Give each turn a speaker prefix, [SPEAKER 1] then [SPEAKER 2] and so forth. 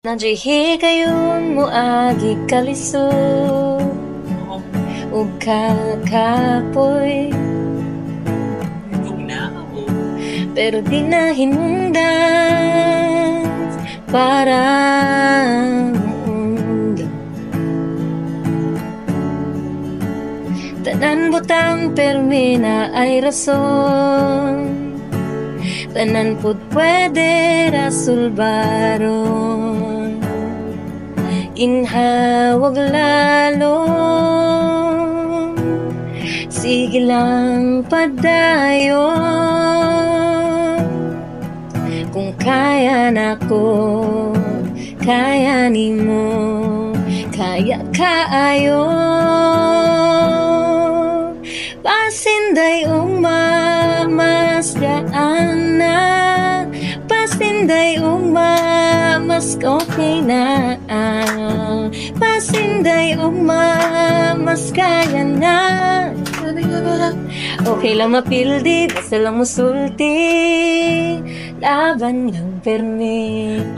[SPEAKER 1] Nadyahi kayon mo agi kalisod ug kakapoy, pero di na hinungdan para tanan butang permina ay rason, tanan pud pwede rasulbaron, inhawag lalo, sige lang padayon. Kung kaya nako, kaya nimo, kaya kaayo. Pasinday mas gaan na, pasinday mas okay na, pasinday mas kaya na. Okay lang mapildi, basta lang musulti, laban lang permi.